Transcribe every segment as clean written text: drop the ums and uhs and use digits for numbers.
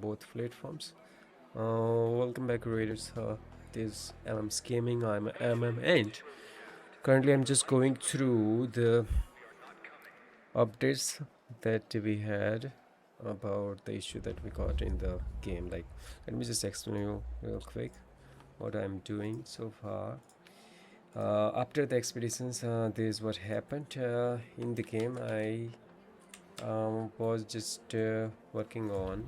both platforms. Welcome back, readers. This MM Gaming. I'm MM, and currently I'm just going through the updates that we had about the issue that we got in the game. Like, let me just explain you real quick what I'm doing so far. After the expeditions, this is what happened in the game. I was just working on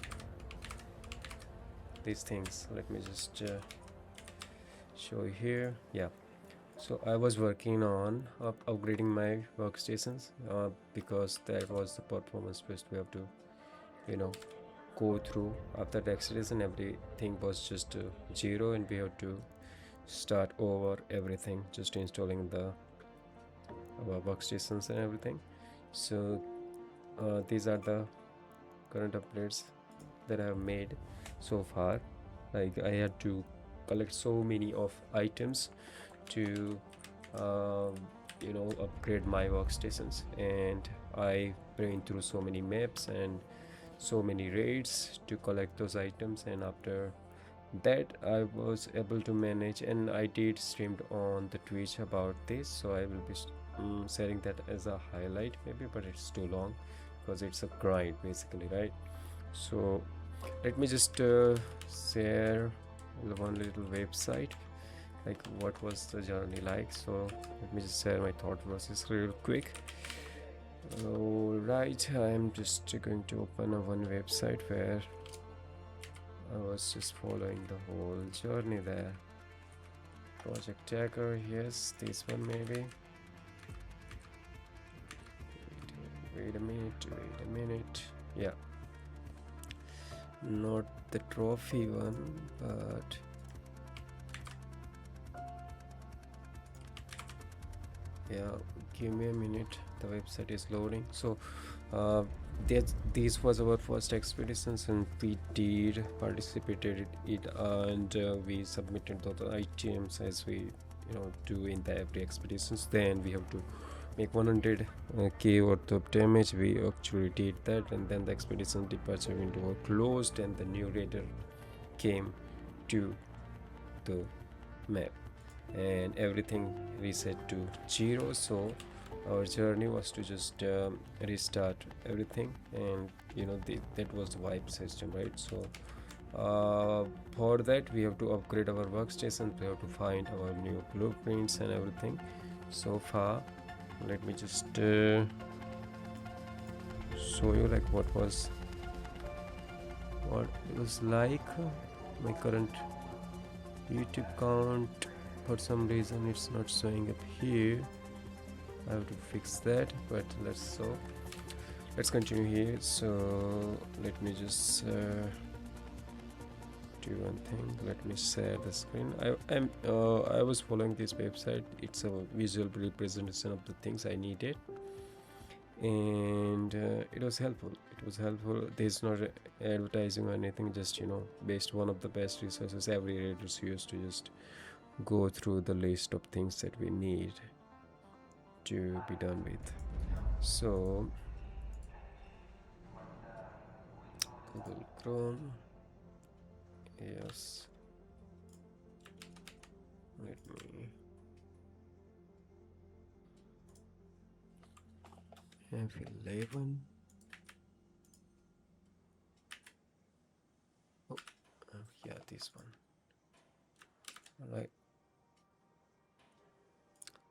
these things. Let me just show you here. Yeah, so I was working on upgrading my workstations because that was the performance test we have to, you know, go through. After the acceleration, everything was just zero, and we have to start over everything, just installing the workstations and everything. So these are the current updates that I have made so far. Like, I had to collect so many of items to upgrade my workstations, and I went through so many maps and so many raids to collect those items, and after that I was able to manage, and I did streamed on the Twitch about this, so I will be sharing that as a highlight maybe, but it's too long because it's a grind basically, right? So let me just share one little website, like what was the journey like. So let me just share my thought process real quick. Alright, I'm just going to open one website where I was just following the whole journey there. Project Tracker, yes, this one maybe. Wait a minute. Yeah, not the trophy one, but yeah, give me a minute, the website is loading. So this was our first expeditions, and we did participated in it, and we submitted the items as we do in the every expeditions. Then we have to make 100k worth of damage. We actually did that, and then the expedition departure window was closed, and the new raider came to the map, and everything reset to 0. So our journey was to just restart everything, and that was the wipe system, right? So for that we have to upgrade our workstation, we have to find our new blueprints and everything. So far, let me just show you like what it was like. My current YouTube count, for some reason it's not showing up here. I have to fix that, but let's continue here. So let me just do one thing. Let me share the screen. I was following this website. It's a visual representation of the things I needed, and it was helpful. There's not advertising or anything, just based one of the best resources. Every readers used to just go through the list of things that we need to be done with. So Google Chrome, yes, let me F11. Oh, yeah, this one. All right,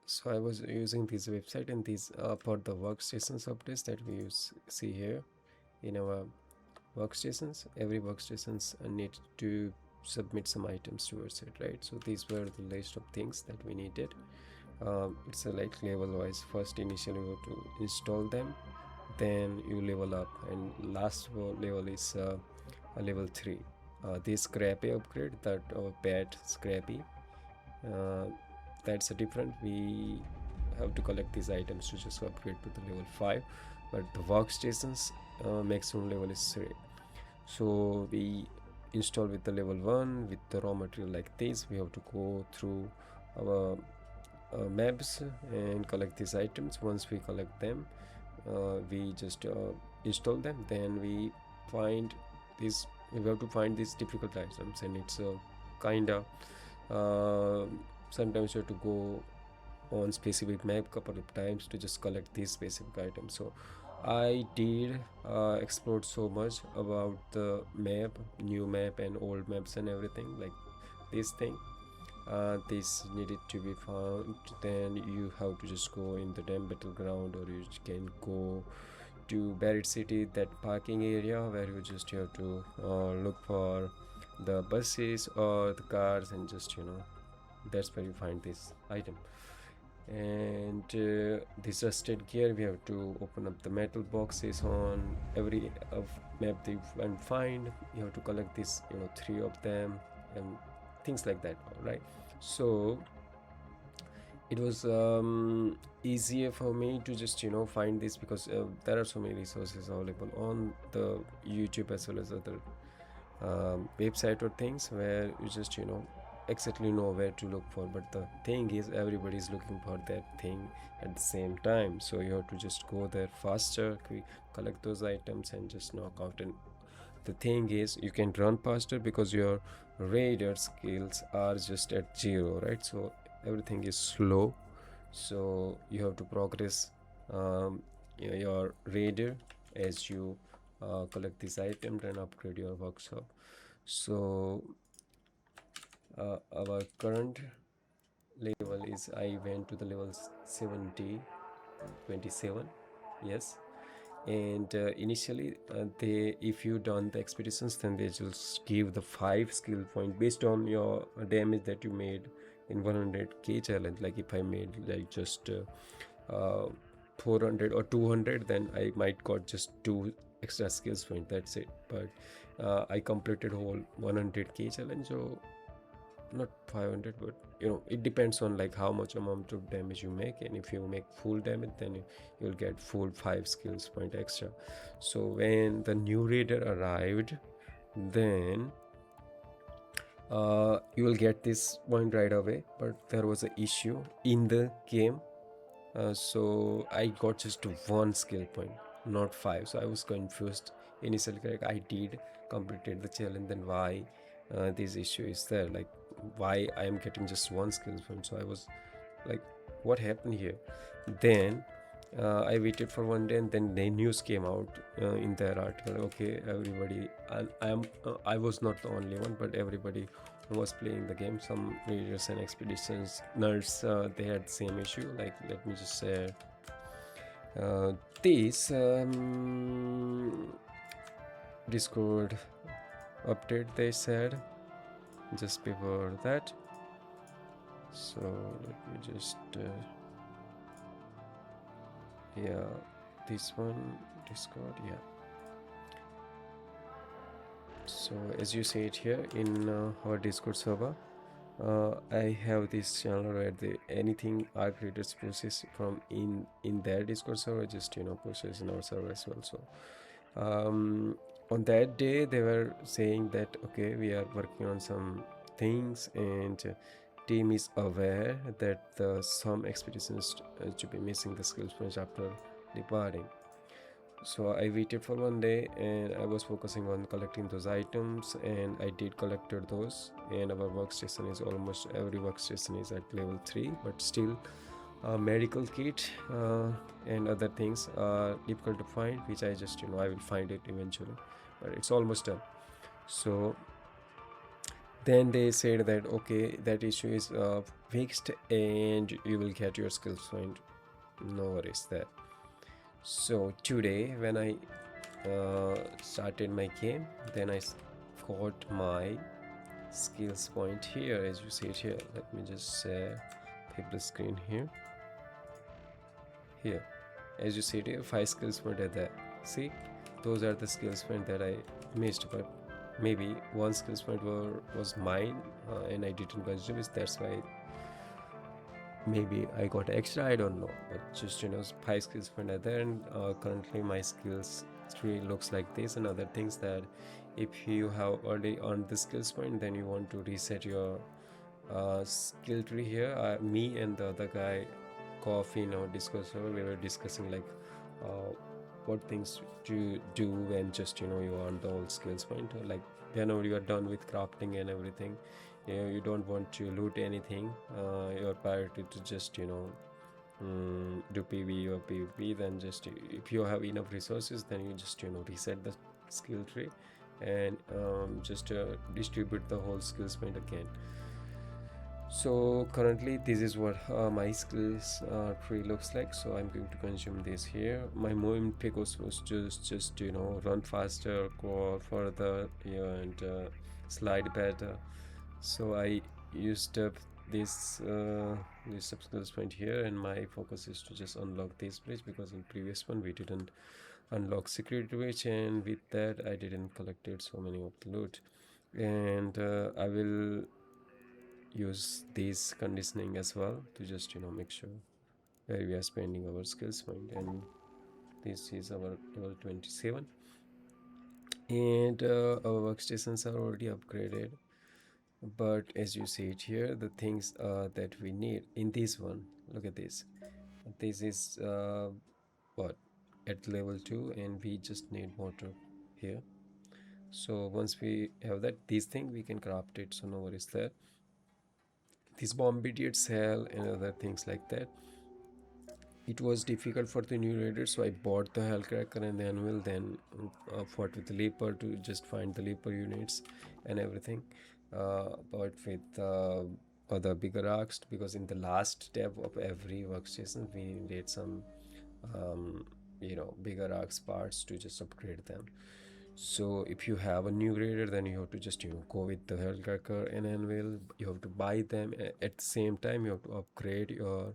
so I was using this website, and these are for the workstations updates that we see here in our workstations. Every workstations need to submit some items towards it, right? So these were the list of things that we needed. It's a like level wise. First, initially you have to install them, then you level up, and last level is a level 3. This scrappy upgrade, that bad scrappy, uh, that's a different. We have to collect these items to just upgrade to the level 5, but the workstations maximum level is 3. So we install with the level 1 with the raw material like this. We have to go through our maps and collect these items. Once we collect them, we just install them. Then we find these you have to find these difficult items, and it's kind of uh, sometimes you have to go on specific map couple of times to just collect these specific items. So I did explore so much about the map, new map and old maps and everything, like this thing. This needed to be found. Then you have to just go in the damn battleground, or you can go to Barrett City, that parking area where you just have to look for the buses or the cars, and just that's where you find this item. And this rusted gear, we have to open up the metal boxes on every map that you find. You have to collect this, three of them, and things like that. All right. So it was easier for me to just find this, because there are so many resources available on the YouTube as well as other website or things, where you just exactly know where to look for. But the thing is, everybody is looking for that thing at the same time, so you have to just go there faster, collect those items and just knock out. And the thing is, you can run faster because your radar skills are just at 0, right? So everything is slow, so you have to progress your radar as you collect these items and upgrade your workshop. So our current level is, I went to the level 70 27. Yes. And initially they, if you done the expeditions, then they just give the 5 skill point based on your damage that you made in 100k challenge. Like if I made like just 400 or 200, then I might got just 2 extra skills point, that's it. But I completed whole 100k challenge, so not 500, but it depends on like how much amount of damage you make. And if you make full damage, then you'll get full 5 skills point extra. So when the new raider arrived, then you will get this point right away. But there was an issue in the game, so I got just 1 skill point, not 5. So I was confused initially, like I did completed the challenge, then why this issue is there, like why I am getting just 1 skill point. So I was like, what happened here? Then I waited for 1 day, and then the news came out in their article. Okay, everybody, and I was not the only one, but everybody who was playing the game, some raiders and expeditions nerds, they had the same issue. Like, let me just say this Discord update they said just before that. So let me just yeah, this one, Discord, yeah. So as you see it here in our Discord server, I have this channel where anything our creators process from in their Discord server, just process in our server as well. So on that day they were saying that, okay, we are working on some things, and team is aware that some expeditions to be missing the skills points after departing. So I waited for 1 day, and I was focusing on collecting those items, and I did collected those. And our workstation is almost every workstation is at level 3, but still medical kit and other things are difficult to find, which I just I will find it eventually, but it's almost done. So then they said that, okay, that issue is fixed, and you will get your skills point, no worries there. So today when I started my game, then I got my skills point here, as you see it here. Let me just flip the screen here. As you see it here, 5 skills point are there. See, those are the skills point that I missed, but maybe 1 skills point was mine, and I didn't consume it. That's why maybe I got extra, I don't know. But just 5 skills point are there, and currently my skills tree looks like this. And other things, that if you have already earned the skills point, then you want to reset your skill tree here. Me and the other guy, Coffee, in our Discord server, we were discussing like what things to do when just you earn the old skills point. Like then you are done with crafting and everything. You don't want to loot anything. Your priority to just do PV or PvP. Then just if you have enough resources, then you just reset the skill tree and just distribute the whole skills point again. So currently this is what my skills tree looks like. So I'm going to consume this here. My main focus was just run faster, go further, and slide better. So I used up this this skills point here, and my focus is to just unlock this bridge, because in previous one we didn't unlock security bridge, and with that I didn't collected so many of the loot. And I will use this conditioning as well to just make sure where we are spending our skills point. And this is our level 27, and our workstations are already upgraded. But as you see it here, the things that we need in this one, look at this. This is what, at level 2, and we just need water here. So once we have that, this thing we can craft it, so no worries there. This bomb idiot cell and other things like that, it was difficult for the new raider, so I bought the Hellcracker and the Anvil, then fought with the Leaper to just find the Leaper units and everything. But with other bigger arcs, because in the last step of every workstation, we needed some bigger arcs parts to just upgrade them. So if you have a new grader, then you have to just go with the Hellcracker and Anvil. You have to buy them at the same time. You have to upgrade your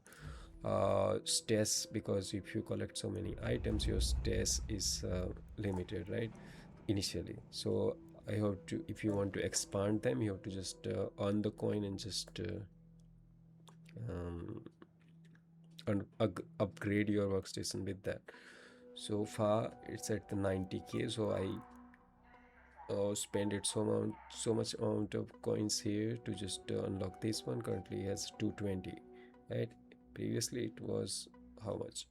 stats, because if you collect so many items, your stats is limited, right? Initially, so I have to, if you want to expand them, you have to just earn the coin and just um, upgrade your workstation with that. So far it's at the 90k, so I spend it so much amount of coins here to just unlock this one. Currently it has 220, right? Previously it was how much?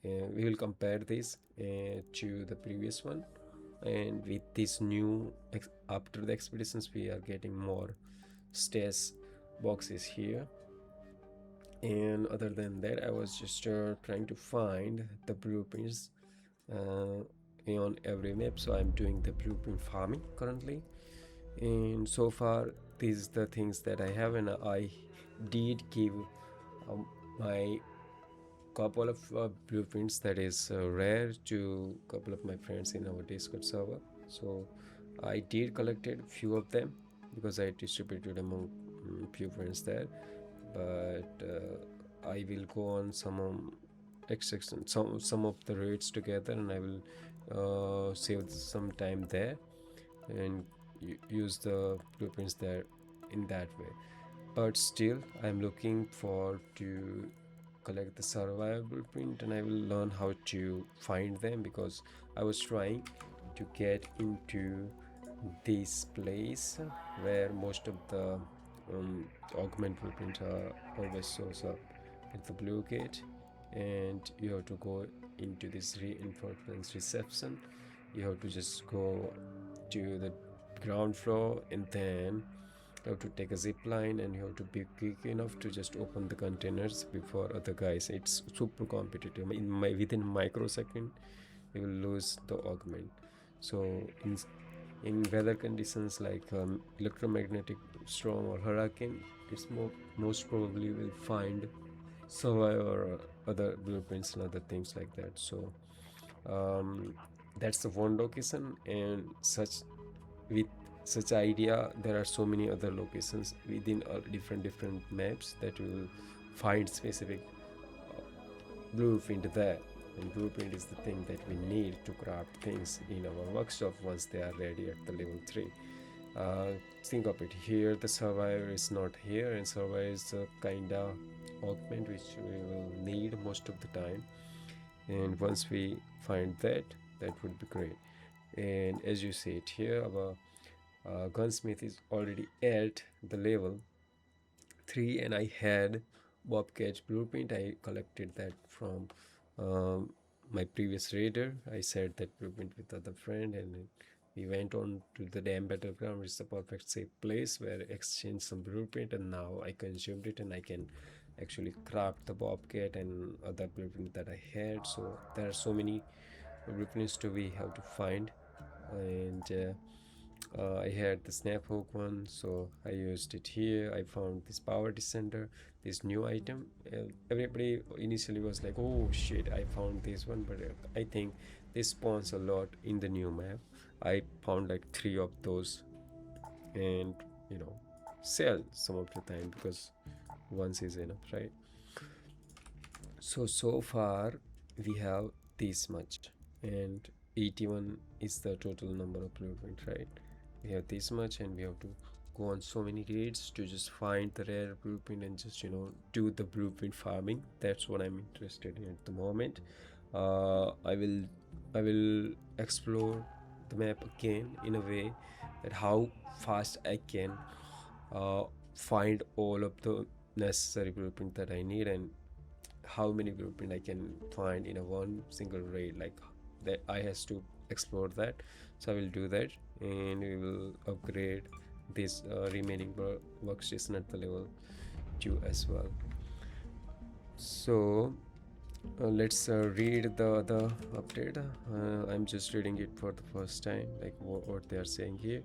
We will compare this to the previous one, and with this new after the expeditions we are getting more stats boxes here. And other than that, I was just trying to find the blueprints uh, on every map, so I'm doing the blueprint farming currently. And so far these are the things that I have, and I did give my couple of blueprints that is rare to a couple of my friends in our Discord server. So I did collected few of them because I distributed among few friends there. But I will go on some extraction, some of the raids together, and I will save some time there and use the blueprints there in that way. But still I'm looking for to collect the survival blueprint, and I will learn how to find them, because I was trying to get into this place where most of the augment blueprint always shows up at the blue gate, and you have to go into this reinforcements reception. You have to just go to the ground floor, and then you have to take a zip line, and you have to be quick enough to just open the containers before other guys. It's super competitive. In my within microsecond you will lose the augment. So in weather conditions like electromagnetic storm or hurricane, it's most probably will find survivor or other blueprints and other things like that. So um, that's the one location, and such with such idea there are so many other locations within different maps that will find specific uh, blueprint there. And blueprint is the thing that we need to craft things in our workshop once they are ready at the level 3. uh, think of it, here the survivor is not here, and survivor is a kinda augment which we will need most of the time. And once we find that, that would be great. And as you see it here, our gunsmith is already at the level 3, and I had bobcat blueprint. I collected that from my previous raider. I shared that blueprint with other friend, and We went on to the damn battleground, which is the perfect safe place where I exchanged some blueprint, and now I consumed it, and I can actually craft the bobcat and other blueprint that I had. So there are so many blueprints to we have to find, and I had the snap hook one, so I used it here. I found this power descender, this new item. Everybody initially was like, oh shit, I found this one, but I think this spawns a lot in the new map. I found like three of those, and you know, sell some of the time because once is enough, right? So far we have this much, and 81 is the total number of blueprint, right? We have this much, and we have to go on so many raids to just find the rare blueprint and just do the blueprint farming. That's what I'm interested in at the moment. I will explore the map again in a way that how fast I can uh, find all of the necessary blueprint that I need, and how many blueprint I can find in a one single raid, like that I has to explore that. So I will do that, and we will upgrade this remaining workstation at the level 2 as well. So let's read the update. I'm just reading it for the first time, like what they are saying here.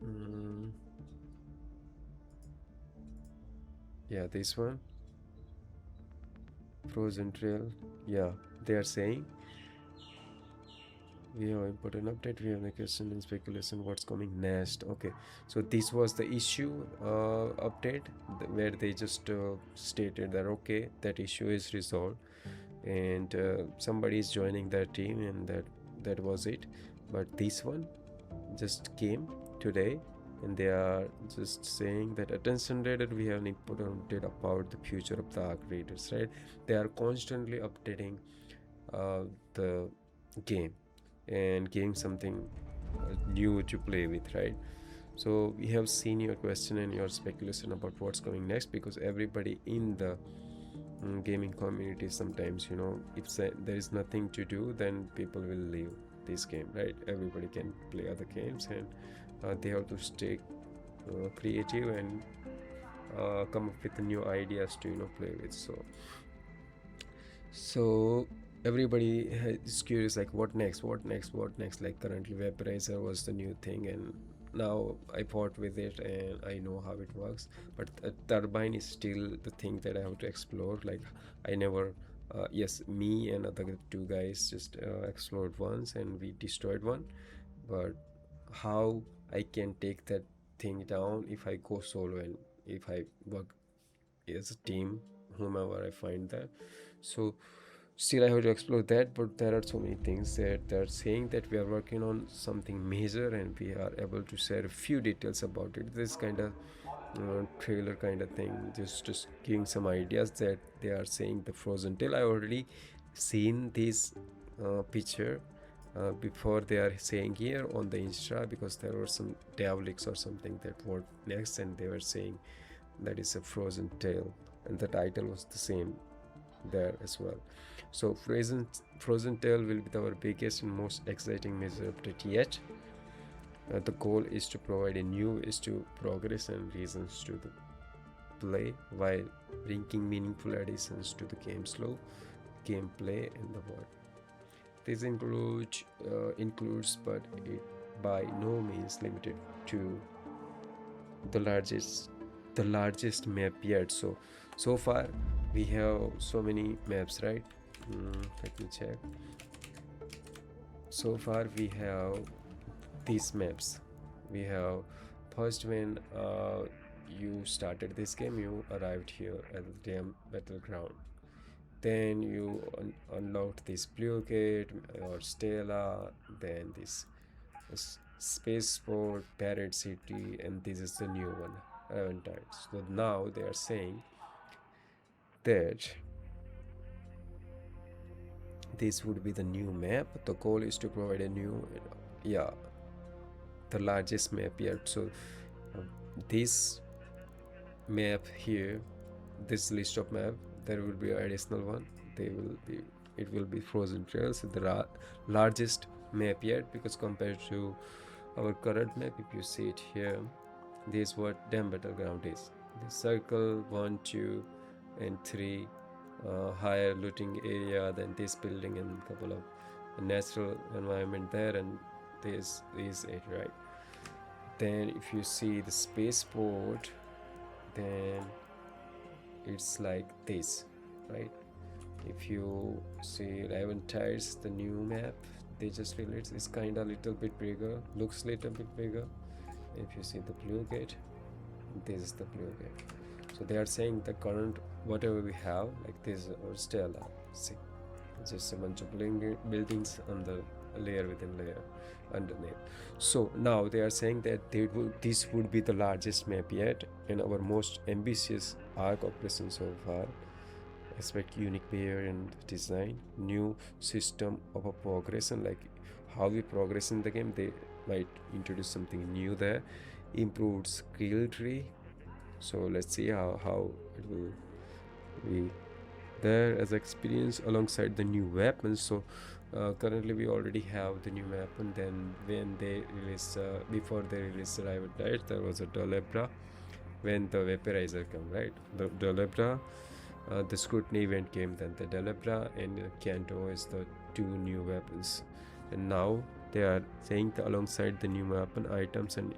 mm, yeah, this one, frozen trail. Yeah, they are saying we have important update. We have the question and speculation what's coming next. Okay, so this was the issue update, where they just stated that okay, that issue is resolved, and somebody is joining their team, and that was it. But this one just came today, and they are just saying that attention radar, we have an important update about the future of the arc readers, right? They are constantly updating the game and giving something new to play with, right? So we have seen your question and your speculation about what's coming next, because everybody in the gaming community sometimes, if there is nothing to do, then people will leave this game, right? Everybody can play other games, and they have to stay creative and come up with new ideas to play with. So everybody is curious, like what next, like currently vaporizer was the new thing, and now I fought with it and I know how it works. But turbine is still the thing that I have to explore. Like I never yes, me and other two guys just explored once, and we destroyed one. But how I can take that thing down if I go solo, and if I work as a team, whomever I find that. So still I have to explore that. But there are so many things that they're saying that we are working on something major, and we are able to share a few details about it. This kind of trailer kind of thing, just giving some ideas that they are saying the frozen tail. I already seen this picture before they are saying here on the Insta, because there were some dev leaks or something that what next, and they were saying that is a frozen tail, and the title was the same there as well. So frozen tail will be our biggest and most exciting major update yet. The goal is to provide a new ways to progress and reasons to the play, while bringing meaningful additions to the game's flow, gameplay, and the world. This includes, but it by no means limited to the largest map yet. So far we have so many maps, right? Let me check. So far we have these maps. We have first, when you started this game, you arrived here at the damn battleground. Then you unlocked this blue gate or Stella, then this spaceport, Parrot City, and this is the new one, Aventine. So now they are saying that this would be the new map. The goal is to provide a new, yeah, the largest map yet. So this map here, this list of map, there will be an additional one. They will be it will be frozen trails, the largest map yet, because compared to our current map, if you see it here, this is what dam battleground is. The circle 1, 2 and 3, higher looting area than this building and couple of natural environment there, and this is it, right? Then if you see the spaceport, then it's like this, right? If you see 11 tires, the new map they just released, is kind of little bit bigger, looks little bit bigger. If you see the blue gate, this is the blue gate. So they are saying the current whatever we have, like this or Stella, see, just a bunch of buildings on the layer within layer underneath. So now they are saying that this would be the largest map yet and our most ambitious arc operation so far. Expect unique behavior and design, new system of a progression, like how we progress in the game. They might introduce something new there, improved skill tree. So let's see how it will be there as experience alongside the new weapons. So currently we already have the new weapon. Then when they release before they release the rival diet, there was a Dolebra. When the vaporizer come, right, the Dolebra, the scrutiny event came, then the Delebra and Kanto is the two new weapons. And now they are saying that alongside the new weapon items and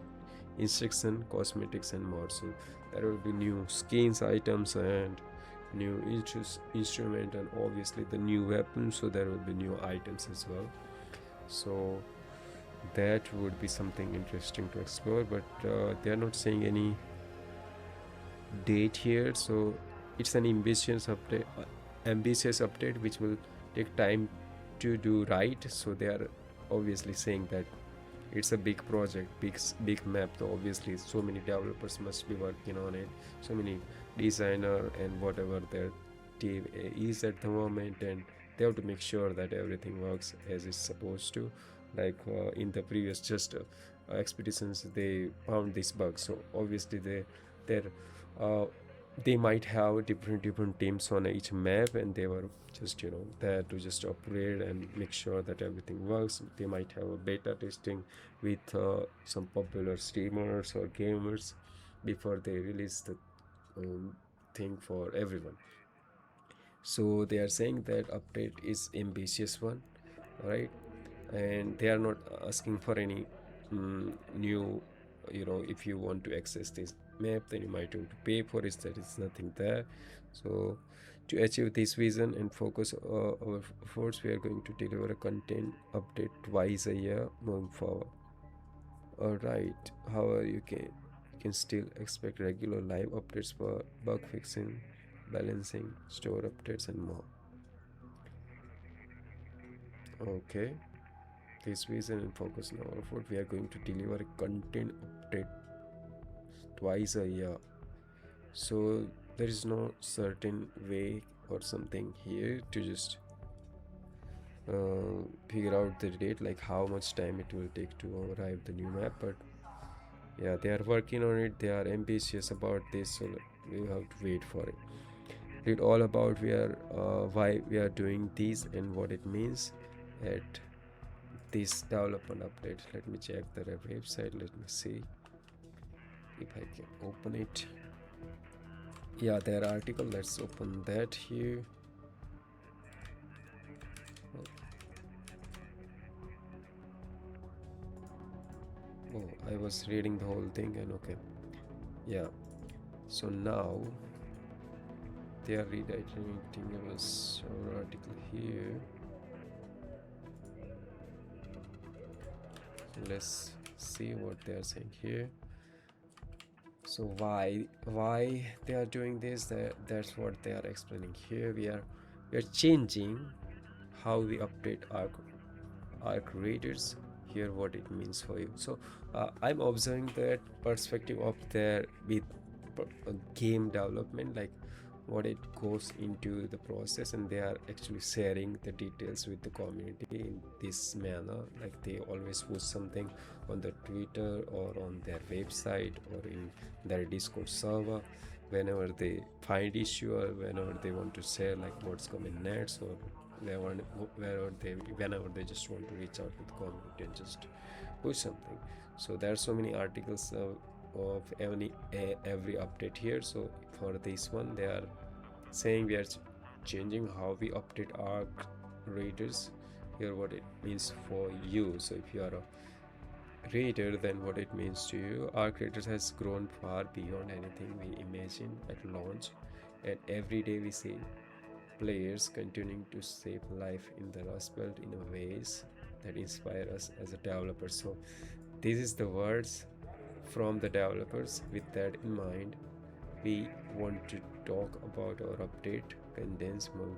instruction, cosmetics and more. So there will be new skins items and new instrument and obviously the new weapon, so there will be new items as well. So that would be something interesting to explore, but they are not saying any date here, so it's an ambitious update which will take time to do right. So they are obviously saying that it's a big project, big map, so obviously so many developers must be working on it, so many designer and whatever their team is at the moment, and they have to make sure that everything works as it's supposed to. Like in the previous just expeditions they found this bug, so obviously they're uh, they might have different teams on each map, and they were just there to just operate and make sure that everything works. They might have a beta testing with some popular streamers or gamers before they release the thing for everyone. So they are saying that update is ambitious one, right? And they are not asking for any new, if you want to access this map, then you might want to pay for it. There is nothing there. So to achieve this vision and focus our efforts, we are going to deliver a content update twice a year moving forward. All right, however you can still expect regular live updates for bug fixing, balancing, store updates and more. Okay, this vision and focus on our effort, we are going to deliver a content update twice a year. So there is no certain way or something here to just figure out the date, like how much time it will take to arrive the new map. But yeah, they are working on it, they are ambitious about this, so we have to wait for it. Read all about why we are doing these and what it means at this development update. Let me check the website, let me see if I can open it. Yeah, their article, let's open that here. Oh, I was reading the whole thing and okay. Yeah, so now they are redirecting our article here. Let's see what they are saying here. So why they are doing this, that's what they are explaining here. We are changing how we update our creators here, what it means for you. So I'm observing that perspective of their with game development, like what it goes into the process, and they are actually sharing the details with the community in this manner. Like they always post something on the Twitter or on their website or in their Discord server whenever they find issue or whenever they want to share like what's coming next or wherever, whenever they just want to reach out with the community and just push something. So there are so many articles of every update here. So for this one, they are saying we are changing how we update our readers. Here what it means for you. So if you are a reader, then what it means to you. Our creators has grown far beyond anything we imagined at launch, and every day we see players continuing to save life in the Rust Belt in ways that inspire us as a developer. So this is the words from the developers. With that in mind, we want to talk about our update and then move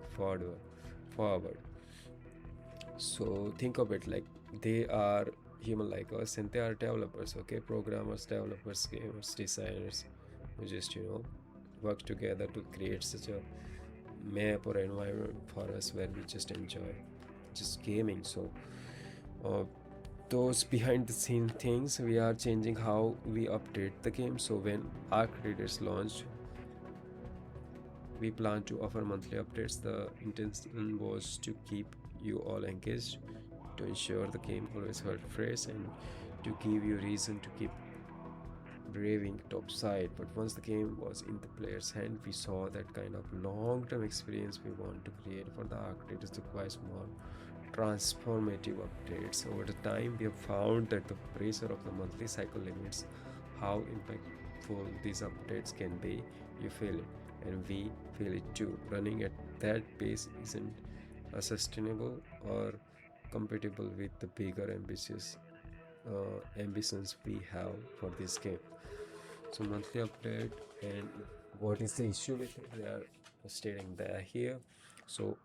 forward. So think of it like they are human like us, and they are developers, okay? Programmers, developers, gamers, designers, who just work together to create such a map or environment for us where we just enjoy just gaming. So uh, those behind the scene things, we are changing how we update the game. So when our creators launched, we plan to offer monthly updates. The intention was to keep you all engaged, to ensure the game always felt fresh, and to give you reason to keep braving topside. But once the game was in the player's hand, we saw that kind of long-term experience we want to create for the architects requires more transformative updates. Over the time, we have found that the pressure of the monthly cycle limits how impactful these updates can be. You feel it, and we feel it too. Running at that pace isn't sustainable or compatible with the bigger ambitious ambitions we have for this game. So monthly update, and what is the issue with it? They are stating there here. So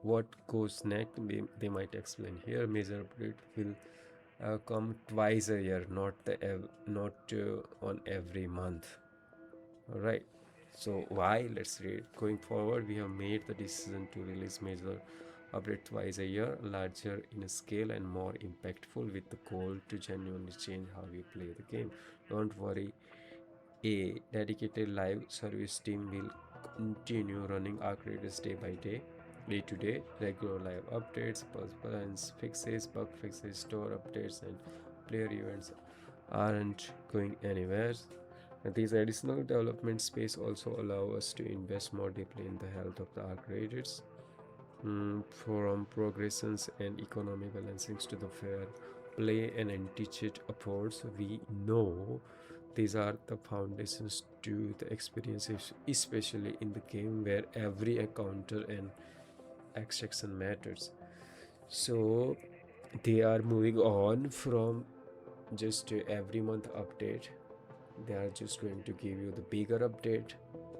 what goes next? They might explain here. Major update will come twice a year, not on every month. All right. So why? Let's read. Going forward, we have made the decision to release major update twice a year, larger in scale and more impactful, with the goal to genuinely change how we play the game. Don't worry, a dedicated live service team will continue running our creators day to day, regular live updates, performance fixes, bug fixes, store updates, and player events aren't going anywhere. And these additional development space also allow us to invest more deeply in the health of the arc creators, from progressions and economic balancings to the fair play and anti-cheat approach. We know these are the foundations to the experiences, especially in the game where every encounter and extraction matters. So they are moving on from just every month update. They are just going to give you the bigger update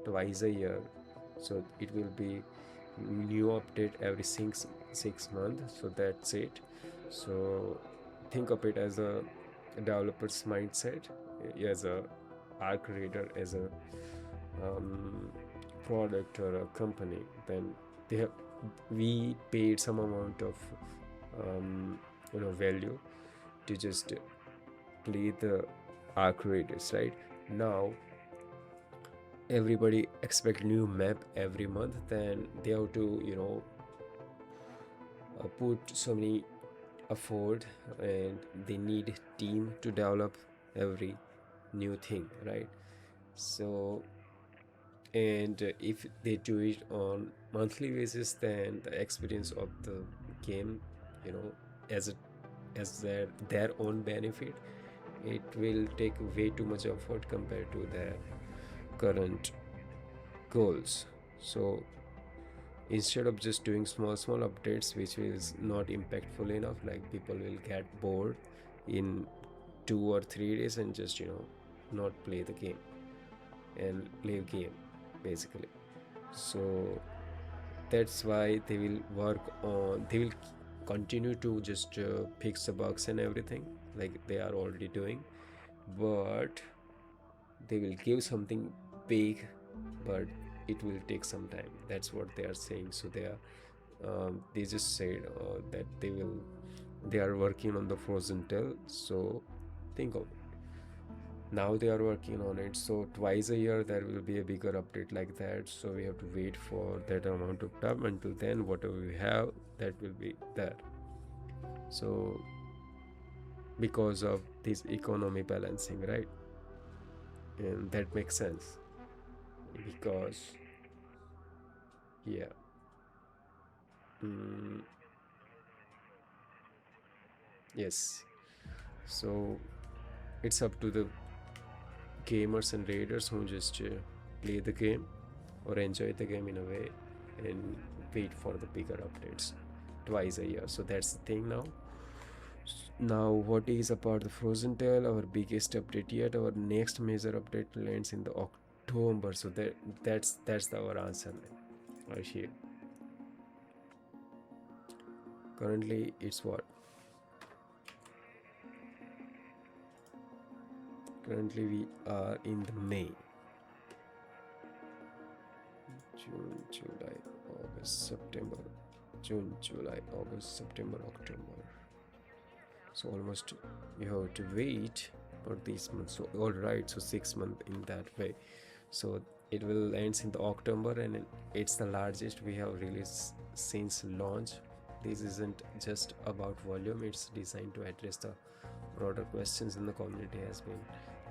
twice a year. So it will be new update every six months. So that's it. So think of it as a developer's mindset, as a arc reader, as a um, product or a company. Then they have we paid some amount of value to just play the arc readers, right? Now everybody expect new map every month, then they have to put so many effort, and they need team to develop every new thing, right? So, and if they do it on monthly basis, then the experience of the game, you know as a as their own benefit, it will take way too much effort compared to their current goals. So instead of just doing small updates which is not impactful enough, like people will get bored in 2 or 3 days and just not play the game and leave game, basically. So that's why they will continue to just fix the bugs and everything like they are already doing, but they will give something big, but it will take some time. That's what they are saying. So they just said that they are working on the frozen tail. So think of it. Now they are working on it, so twice a year there will be a bigger update like that, so we have to wait for that amount of time. Until then, whatever we have, that will be there. So because of this economy balancing, right? And that makes sense because, yeah. mm, yes, so it's up to the gamers and raiders who just play the game or enjoy the game in a way and wait for the bigger updates twice a year. So that's the thing now. Now, what is about the Frozen Tale? Our biggest update yet. Our next major update lands in the October. So that's our answer right here. Currently, it's what? Currently, we are in the May. June, July, August, September. June, July, August, September, October. So almost you have to wait for these months. So all right, so 6 months in that way. So it will ends in the October, and it's the largest we have released since launch. This isn't just about volume; it's designed to address the broader questions in the community has been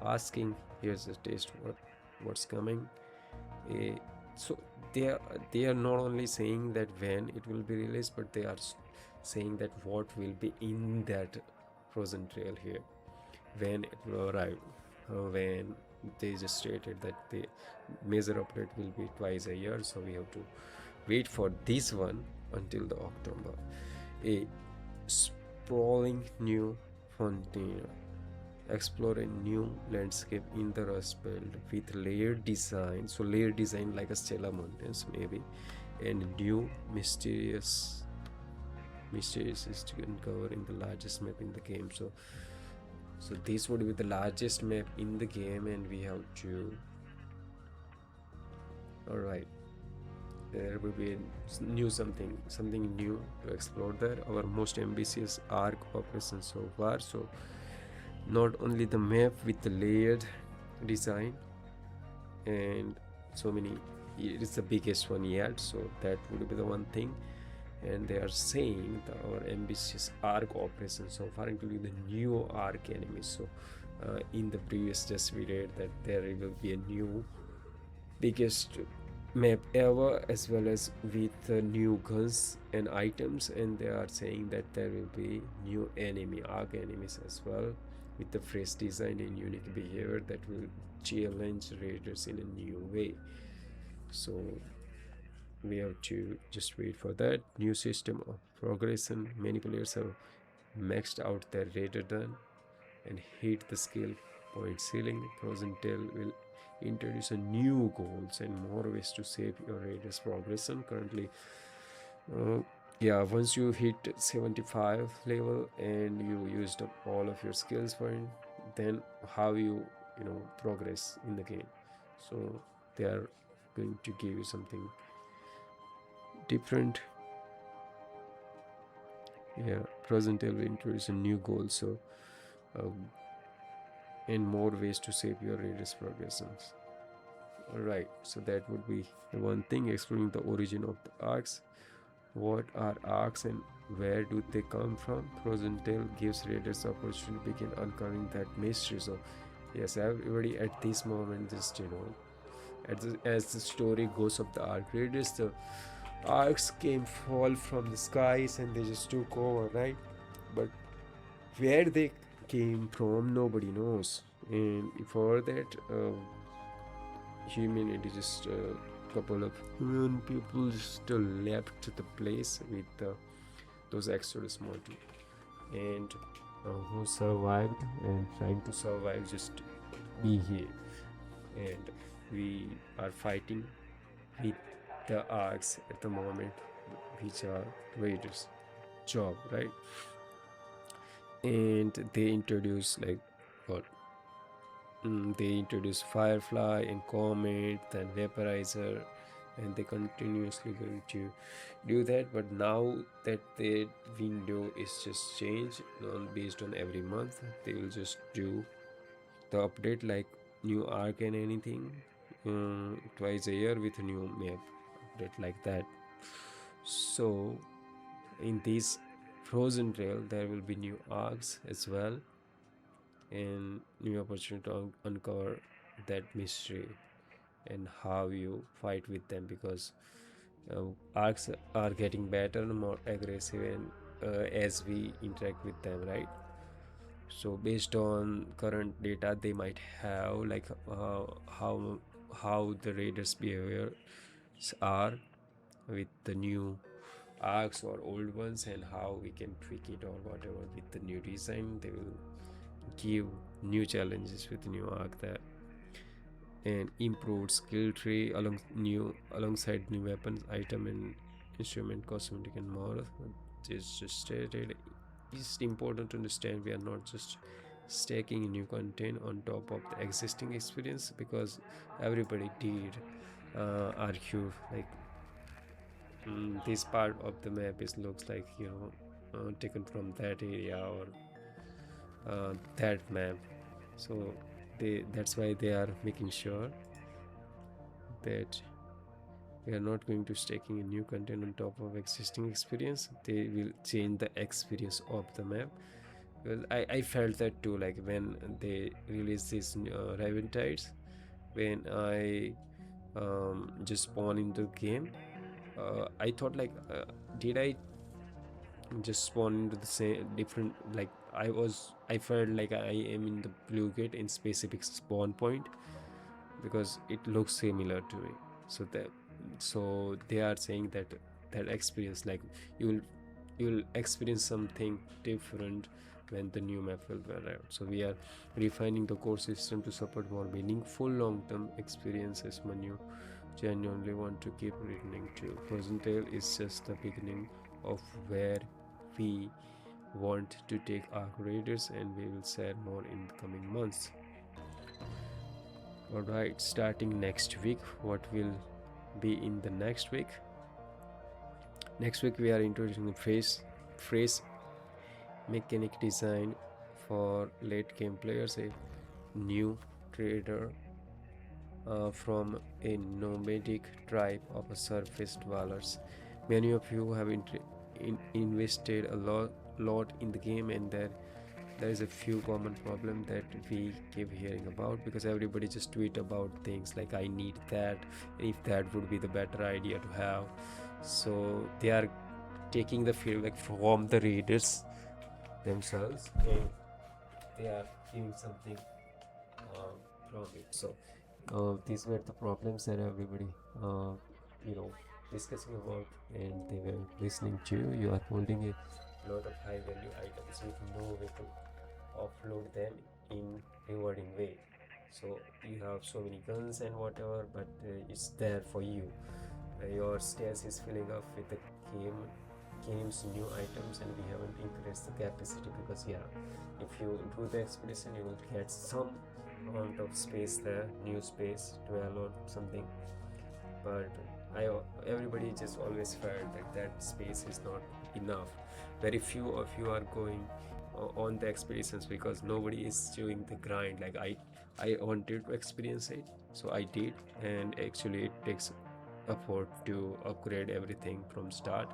asking. Here's a taste what's coming. Eh, so they are not only saying that when it will be released, but they are saying that what will be in that frozen trail here, when it will arrive, when they just stated that the major update will be twice a year, so we have to wait for this one until the October. A sprawling new frontier, explore a new landscape in the Rust Belt with layered design. So layered design like a Stella Mountains maybe, and new mysterious is to uncover in the largest map in the game. So this would be the largest map in the game, and we have to. All right, there will be new something new to explore there. Our most ambitious arc operation so far. So not only the map with the layered design and so many, it is the biggest one yet, so that would be the one thing. And they are saying that our ambitious arc operation so far, including the new arc enemies. So in the previous just we read that there will be a new biggest map ever, as well as with new guns and items, and they are saying that there will be new arc enemies as well, with the fresh design and unique behavior that will challenge raiders in a new way. So we have to just wait for that new system of progression. Many players have maxed out their raider done and hit the skill point ceiling. Frozen Tale will introduce a new goals and more ways to save your raiders progression. Currently, uh, yeah, once you hit 75 level and you used up all of your skills point, then how you progress in the game. So they are going to give you something different. Yeah, Frozen Tale will introduce a new goal. So um, and more ways to save your raiders progressions. Alright, so that would be the one thing. Exploring the origin of the arcs. What are arcs and where do they come from? Frozen Tale gives readers opportunity to begin uncovering that mystery. So yes, everybody at this moment just as the story goes of the arc raiders, the arcs came fall from the skies and they just took over, right? But where they came from, nobody knows. And for that, humanity just a couple of human people just left the place with those exodus motive, and who survived and trying to survive just be here. And we are fighting with the arcs at the moment, which are raiders job, right? And they introduce like what they introduce Firefly and Comet, then Vaporizer, and they continuously going to do that. But now that the window is just changed based on every month, they will just do the update like new arc and anything twice a year with a new map update like that. So in this frozen trail there will be new arcs as well, and new opportunity to uncover that mystery and how you fight with them, because arcs are getting better and more aggressive, and as we interact with them, right? So based on current data they might have, like how the raiders behaviors are with the new arcs or old ones, and how we can tweak it or whatever with the new design. They will give new challenges with new arc there, and improved skill tree alongside new weapons, item, and instrument, cosmetic, and more. It's just stated. It's important to understand we are not just stacking new content on top of the existing experience, because everybody did argue like this part of the map is looks like taken from that area or that map. So that's why they are making sure that we are not going to staking a new content on top of existing experience. They will change the experience of the map, because I felt that too, like when they released these Raven Tides, when I just spawn in the game, I thought like did I just spawn into the same different, like I felt like I am in the blue gate in specific spawn point, because it looks similar to me. So that so they are saying that that experience, like you will you'll experience something different when the new map will arrive. So we are refining the core system to support more meaningful long-term experiences when you genuinely want to keep returning to. Frozen Tale is just the beginning of where we want to take our raiders, and we will share more in the coming months. Alright, starting next week, what will be in the next week? Next week we are introducing the phrase mechanic design for late game players, a new trader from a nomadic tribe of surface dwellers. Many of you have invested a lot in the game, and there is a few common problems that we keep hearing about, because everybody just tweet about things like I need that, and if that would be the better idea to have. So they are taking the feedback from the readers themselves, and they are giving something from it. So these were the problems that everybody uh, you know discussing about, and they were listening to you. You are holding a lot of high value items with no way to offload them in rewarding way. So you have so many guns and whatever, but it's there for you. Your stairs is filling up with the game's new items, and we haven't increased the capacity, because yeah, if you do the expedition you will get some amount of space there, new space to allot something. But I everybody just always felt that that space is not enough. Very few of you are going on the expeditions, because nobody is doing the grind. Like I wanted to experience it, so I did, and actually it takes effort to upgrade everything from start,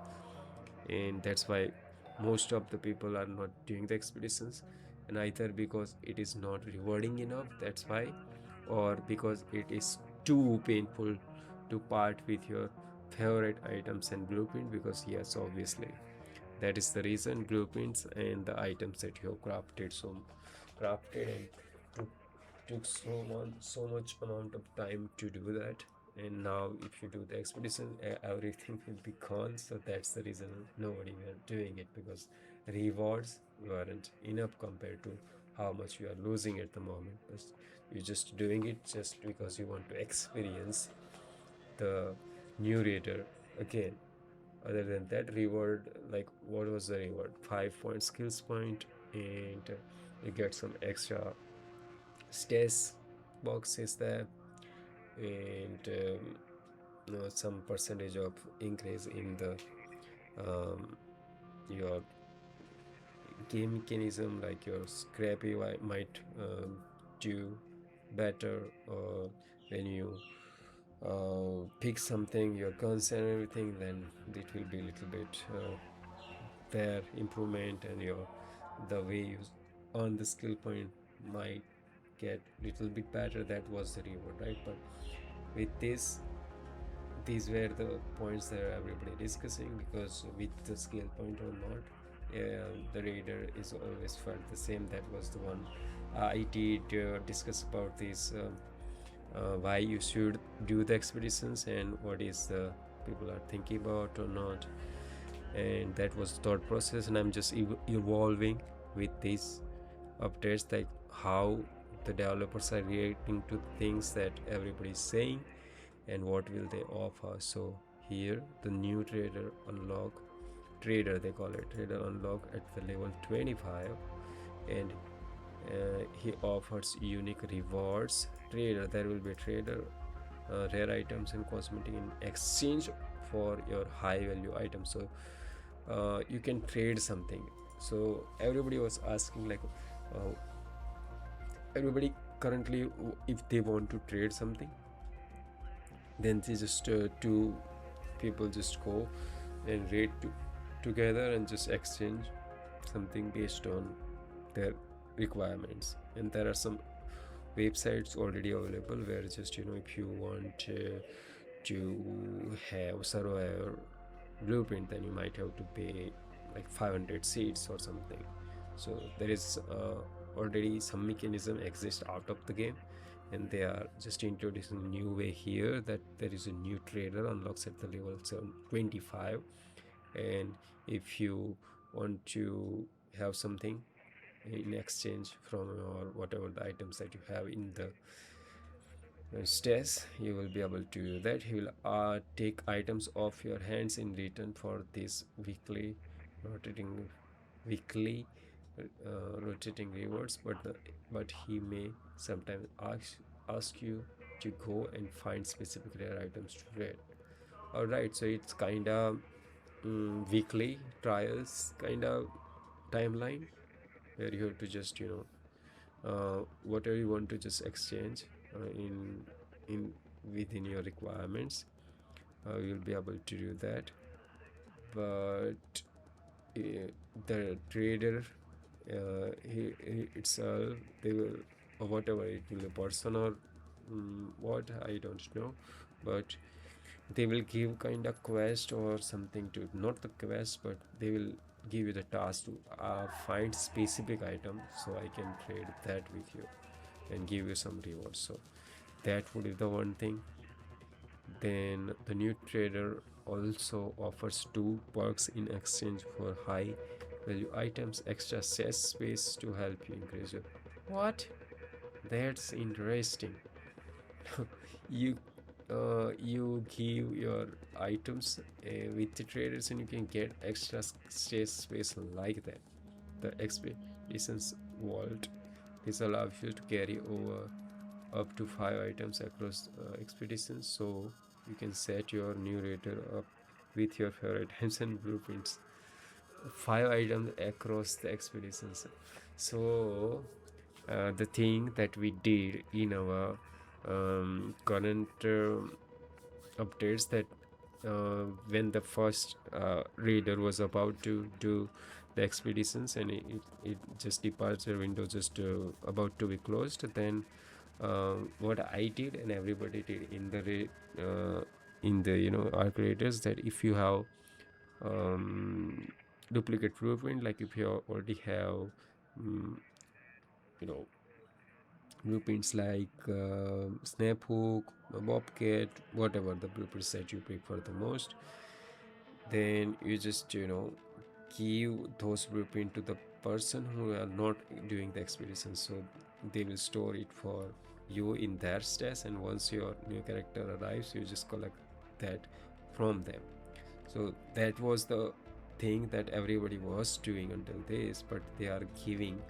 and that's why most of the people are not doing the expeditions, and either because it is not rewarding enough, that's why, or because it is too painful to part with your favorite items and blueprint, because yes, obviously that is the reason. Blueprints and the items that you have crafted and took, took so much amount of time to do that, and now if you do the expedition everything will be gone. So that's the reason nobody were doing it, because rewards weren't enough compared to how much you are losing at the moment. But you're just doing it just because you want to experience the new raider again. Other than that reward, like what was the reward? 5 point skills point, and you get some extra stash boxes there, and some percentage of increase in the your game mechanism, like your scrappy might do better, or when you pick something, your guns and everything, then it will be a little bit their improvement, and your the way you earn the skill point might get little bit better. That was the reward, right? But with this, these were the points that everybody discussing, because with the skill point or not, the raider is always felt the same. That was the one I did discuss about this, why you should do the expeditions and what is the people are thinking about or not, and that was the thought process. And I'm just evolving with these updates, like how the developers are reacting to things that everybody is saying and what will they offer. So here the new trader, they call it trader unlock at the level 25, and he offers unique rewards. Trader, there will be a trader, rare items and cosmetic in exchange for your high value items. So you can trade something. So everybody was asking, like, uh, everybody currently, if they want to trade something, then they just two people just go and raid together and just exchange something based on their requirements. And there are some websites already available where just, if you want to have survivor blueprint, then you might have to pay like 500 seats or something. So there is already some mechanism exists out of the game, and they are just introducing a new way here, that there is a new trader unlocks at the level 25. And if you want to have something in exchange from or whatever the items that you have in the stash, you will be able to do that. He will take items off your hands in return for this rotating weekly rotating rewards. But he may sometimes ask you to go and find specific rare items to trade. All right, so it's kind of weekly trials kind of timeline, where you have to just, whatever you want to just exchange in within your requirements, you'll be able to do that. But the trader, he itself, they will, or whatever, it will be a person or what, I don't know, but they will give kind of quest or something to, not the quest, but they will give you the task to find specific item, so I can trade that with you and give you some rewards. So that would be the one thing. Then the new trader also offers two perks in exchange for high value items: extra chest space to help you increase your, what, that's interesting. you you give your items with the traders, and you can get extra chest space like that. The expeditions vault, this allows you to carry over up to 5 items across expeditions. So you can set your new rater up with your favorite items and blueprints, 5 items across the expeditions. So the thing that we did in our current updates, that when the first raider was about to do the expeditions, and it just departure window just about to be closed, then what I did and everybody did in the arc raiders, that if you have duplicate blueprint, like if you already have um, you know blueprints like snap hook, bobcat, whatever the blueprints that you prefer the most, then you just give those blueprint to the person who are not doing the expedition. So they will store it for you in their stash, and once your new character arrives, you just collect that from them. So that was the thing that everybody was doing until this, but they are giving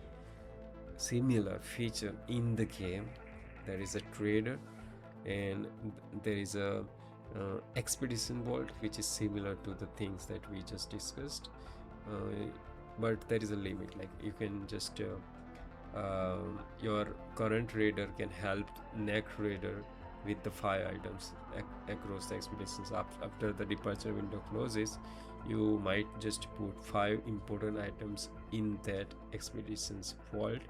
similar feature in the game. There is a trader, and there is a expedition vault, which is similar to the things that we just discussed, but there is a limit, like you can just Your current raider can help next raider with the 5 items across the expeditions. After the departure window closes, you might just put 5 important items in that expedition's vault,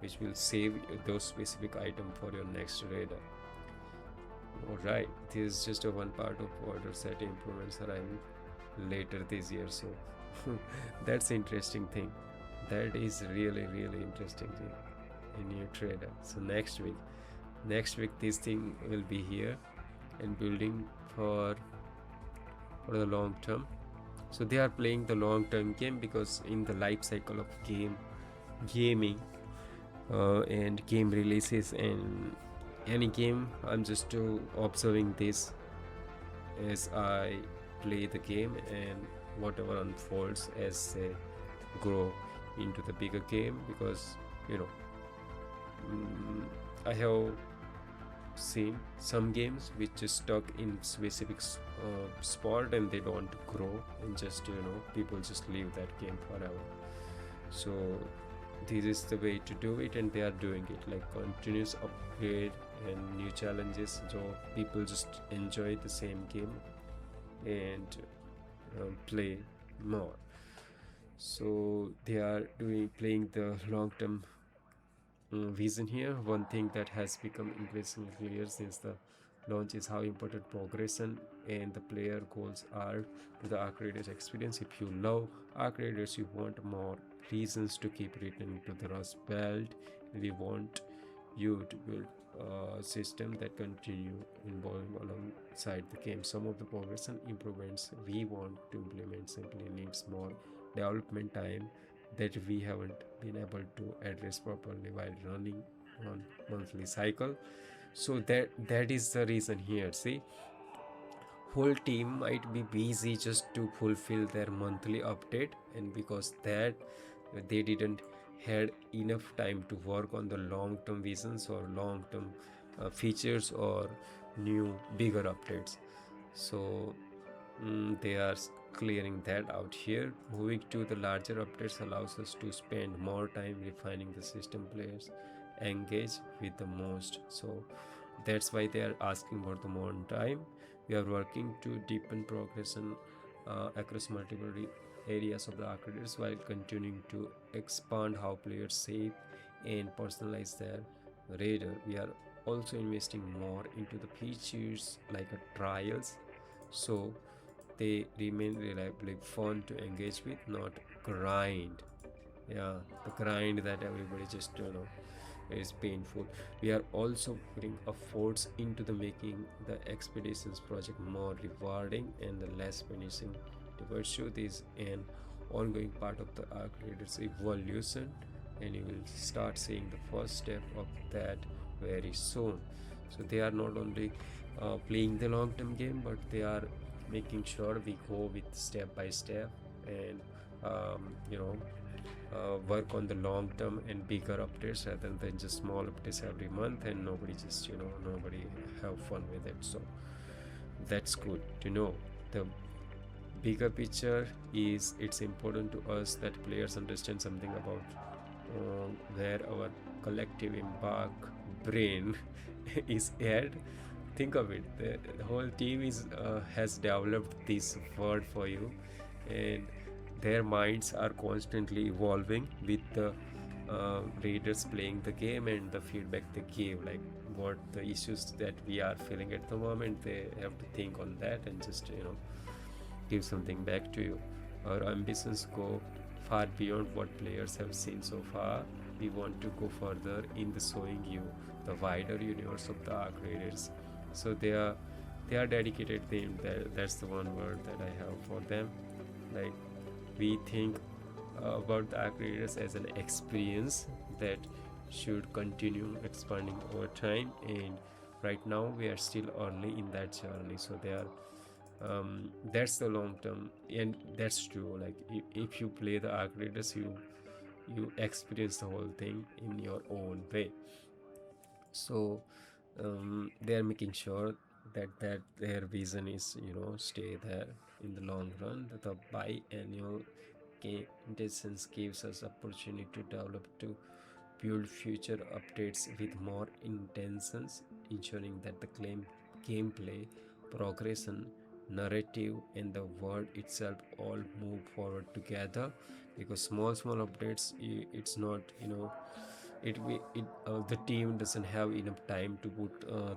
which will save those specific item for your next raider. Alright, this is just a one part of order set improvements arriving later this year. So that's interesting thing. That is really really interesting thing in new trader. So next week this thing will be here and building for the long term. So they are playing the long term game, because in the life cycle of gaming and game releases and any game, I'm just observing this as I play the game, and whatever unfolds as they grow into the bigger game. Because you know I have seen some games which just stuck in specific spot and they don't grow, and just people just leave that game forever. So this is the way to do it, and they are doing it like continuous upgrade and new challenges, so people just enjoy the same game and play more. So they are doing playing the long term vision here. One thing that has become increasingly clear since the launch is how important progression and the player goals are to the Arc Raiders experience. If you love Arc Raiders, you want more reasons to keep returning to the Rust Belt. We want you to build a system that continue evolving alongside the game. Some of the progression improvements we want to implement simply needs more development time that we haven't been able to address properly while running on monthly cycle. So that is the reason here. See, whole team might be busy just to fulfill their monthly update, and because that they didn't had enough time to work on the long term visions or long term features or new bigger updates. So they are clearing that out here. Moving to the larger updates allows us to spend more time refining the system players engage with the most. So that's why they are asking for the more time. We are working to deepen progression across multiple areas of the arcades while continuing to expand how players save and personalize their raider. We are also investing more into the features like trials, so they remain reliably fun to engage with, not grind. Yeah, the grind that everybody just is painful. We are also putting efforts into the making the expeditions project more rewarding and less punishing to pursue. This an ongoing part of the arc reader's evolution, and you will start seeing the first step of that very soon. So they are not only playing the long term game, but they are making sure we go with step by step, and um, you know work on the long term and bigger updates rather than just small updates every month, and nobody have fun with it. So that's good to know. The bigger picture is it's important to us that players understand something about where our collective embark brain is at. Think of it, the whole team is has developed this word for you, and their minds are constantly evolving with the readers playing the game and the feedback they give, like what the issues that we are feeling at the moment. They have to think on that and just give something back to you. Our ambitions go far beyond what players have seen so far. We want to go further in the showing you the wider universe of the arc raiders. So they are dedicated them. That's the one word that I have for them. Like, we think about the arc raiders as an experience that should continue expanding over time, and right now we are still early in that journey. So they are that's the long term, and that's true. Like, if you play the arc raiders, you experience the whole thing in your own way. So they are making sure that their vision is stay there in the long run. The biannual intentions gives us opportunity to develop to build future updates with more intentions, ensuring that the claim gameplay, progression, narrative, and the world itself all move forward together. Because small updates, it's not, the team doesn't have enough time to put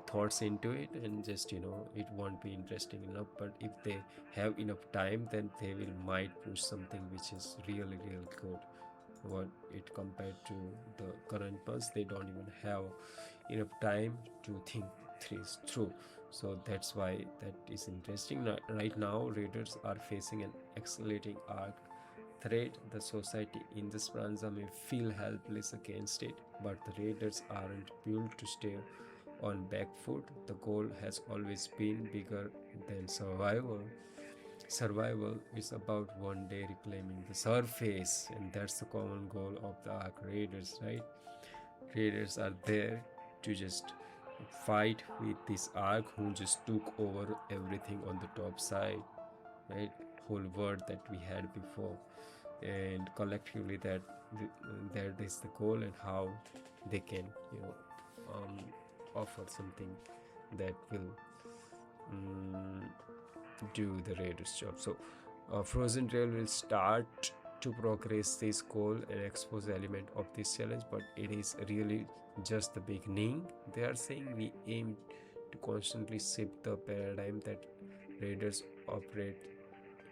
thoughts into it, and just, it won't be interesting enough. But if they have enough time, then they will might push something which is really really good. What it compared to the current ones, they don't even have enough time to think things through. So that's why that is interesting. Right now readers are facing an accelerating arc threat. The society in the Speranza may feel helpless against it, but the raiders aren't built to stay on back foot. The goal has always been bigger than survival. Survival is about one day reclaiming the surface, and that's the common goal of the Ark Raiders, right? Raiders are there to just fight with this Ark who just took over everything on the top side, right? Whole world that we had before, and collectively that is the goal, and how they can, um, offer something that will, um, do the Raiders job. So Frozen Trail will start to progress this goal and expose the element of this challenge, but it is really just the beginning. They are saying we aim to constantly shift the paradigm that Raiders operate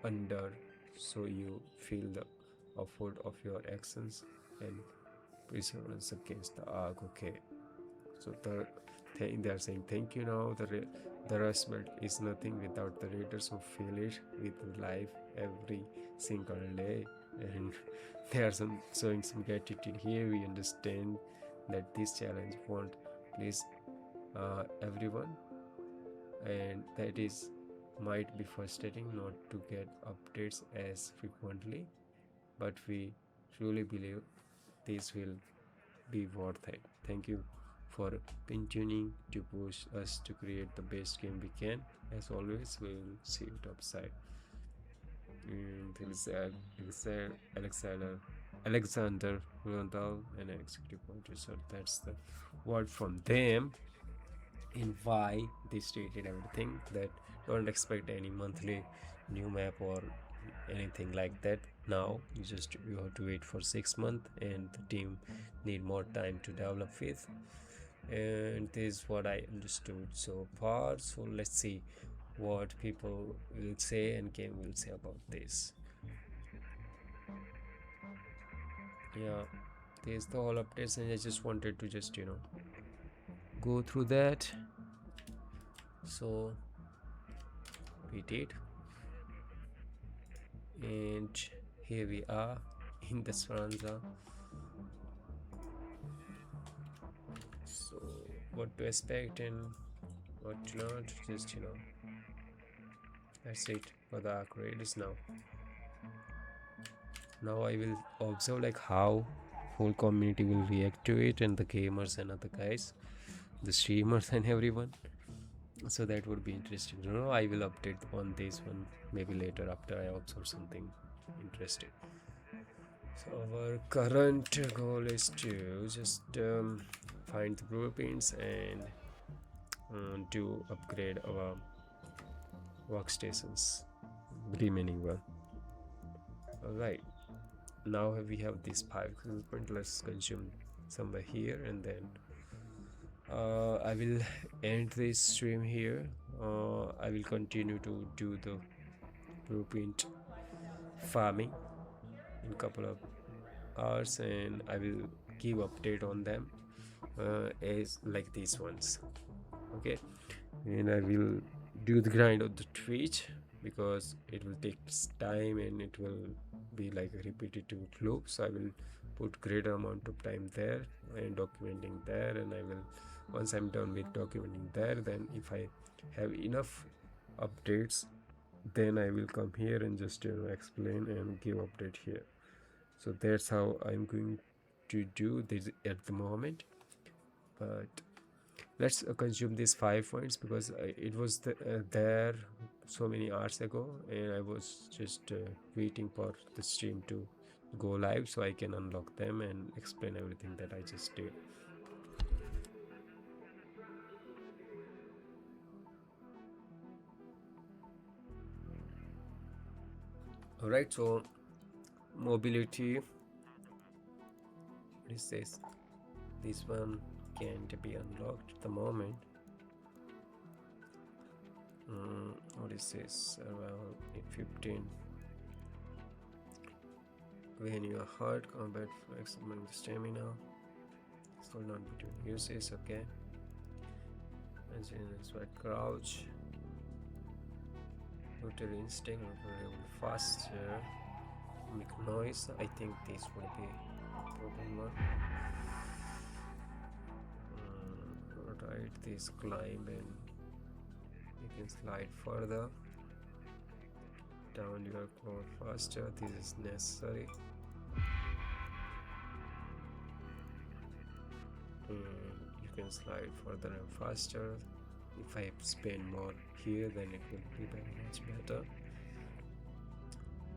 under, so you feel the effort of your actions and perseverance against the arc. Okay, so they are saying thank you now. The rust belt is nothing without the raiders who feel it with life every single day, and they are showing some gratitude here. We understand that this challenge won't please everyone, and that is might be frustrating not to get updates as frequently, but we truly believe this will be worth it. Thank you for continuing to push us to create the best game we can. As always, we will see you topside. And Alexander Rondal, and executive producer. That's the word from them, in why they stated everything, that don't expect any monthly new map or anything like that. Now you have to wait for 6 months, and the team need more time to develop with, and this is what I understood so far. So let's see what people will say and game will say about this. Yeah, there's the whole updates, and I just wanted to just, go through that. So we did, and here we are in the Speranza. So what to expect and what to not, just, that's it for the arc raiders. Now I will observe like how whole community will react to it, and the gamers and other guys, the streamers and everyone. So that would be interesting to know. I will update on this one maybe later after I observe something interesting. So our current goal is to just, find the blueprints and to upgrade our workstations, remaining one. Alright, now we have this 5 let's consume somewhere here, and then I will end this stream here. I will continue to do the blueprint farming in couple of hours, and I will give update on them as like these ones. Okay, and I will do the grind of the Twitch, because it will take time and it will be like a repetitive loop. So I will put greater amount of time there and documenting there, and I will, once I'm done with documenting there, then if I have enough updates, then I will come here and just, explain and give update here. So that's how I'm going to do this at the moment. But let's consume these 5 points, because it was there so many hours ago, and I was just waiting for the stream to go live so I can unlock them and explain everything that I just did. Alright, so mobility, what is this? This one can't be unlocked at the moment. What is this? Around 15. When you are hurt, combat flex among the stamina. Hold on between uses, okay. And then sweat crouch. Rotor instinct, faster. Make noise. I think this will be important one. Right, this climb and you can slide further. Down your core faster. This is necessary. You can slide further and faster. If I spend more here, then it will be very much better.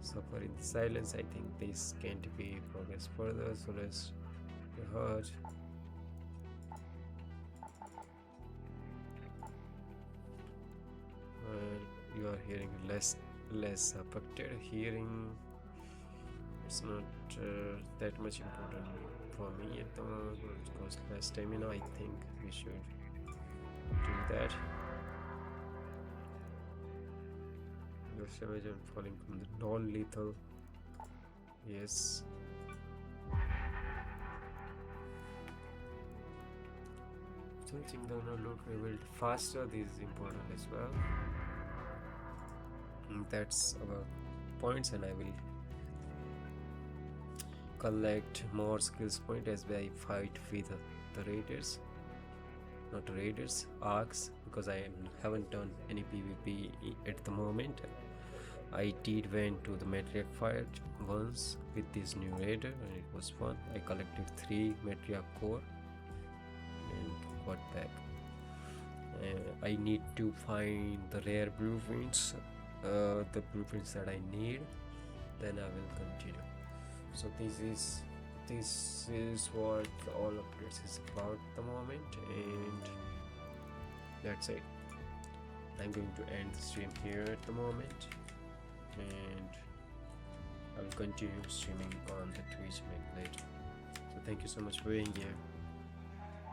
Suffer in silence. I think this can't be progress further, so let's hurt. You are hearing less affected. Hearing, it's not that much important for me at the moment because less stamina. I think we should do that. Your savage and falling from the non-lethal. Yes. Something that will look revealed faster. This is important as well. That's our points, and I will collect more skills point as I fight with the raiders, not raiders, arcs, because I haven't done any PvP at the moment. I did went to the matriarch fight once with this new raider and it was fun. I collected 3 matriarch core and got back. I need to find the rare blueprints, the blueprints that I need, then I will continue. So this is what all updates is about at the moment, and that's it. I'm going to end the stream here at the moment, and I will continue streaming on the Twitch later. So thank you so much for being here.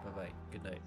Bye bye. Good night.